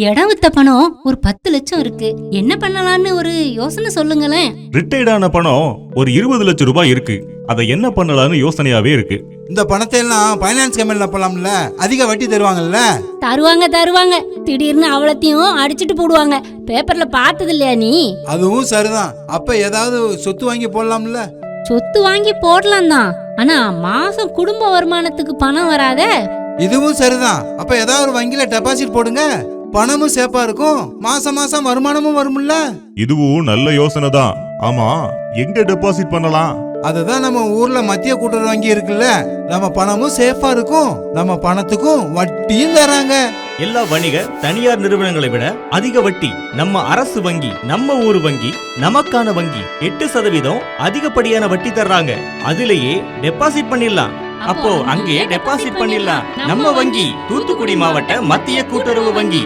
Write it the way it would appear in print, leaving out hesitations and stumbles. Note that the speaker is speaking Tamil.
இடம் வித்த பணம் ஒரு 10 லட்சம் இருக்கு. என்ன பண்ணலாம்னு ஒரு யோசனை சொல்லுங்களேன். ரிட்டையர்டான பணம் ஒரு 20 லட்சம் ரூபாய் இருக்கு. அதை என்ன பண்ணலாம்னு யோசனையாவே இருக்கு. இந்த பணத்தை எல்லாம் பைனான்ஸ் கம்பெனில போலாம்ல, அதிக வட்டி தருவாங்கல்ல. தருவாங்க. திடீர்னு அவளத்தையும் அடிச்சிட்டு போடுவாங்க. பேப்பர்ல பார்த்தது இல்லையா நீ? அதுவும் சரிதான். அப்ப ஏதாவது சொத்து வாங்கி போடலாம்ல. சொத்து வாங்கி போடலாம் தான். ஆனா மாசம் குடும்ப வருமானத்துக்கு பணம் வராத. இதுவும் சரிதான். அப்ப ஏதாவது ஒரு வங்கியில டெபாசிட் போடுங்க. பணமும் சேப்பா இருக்கும், மாசம் மாசம் வருமானமும் வரும்ல. இதுவும் நல்ல யோசனை தான். ஆமா, எங்க டெபாசிட் பண்ணலாம்? அதுதான் நம்ம ஊர்ல மத்திய கூட்டுறவு வங்கி இருக்குல்ல. நம்ம பணமும் சேஃபா இருக்கும், நம்ம பணத்துக்கும் வட்டியும் தராங்க. எல்லா வணிக தனியார் நிறுவனங்களை விட அதிக வட்டி நம்ம அரசு வங்கி, நம்ம ஊர் வங்கி, நமக்கான வங்கி 8% அதிகப்படியான வட்டி தர்றாங்க. அதிலேயே டெபாசிட் பண்ணிடலாம். அப்போ அங்கேயே டெபாசிட் பண்ணிடலாம். நம்ம வங்கி தூத்துக்குடி மாவட்ட மத்திய கூட்டுறவு வங்கி.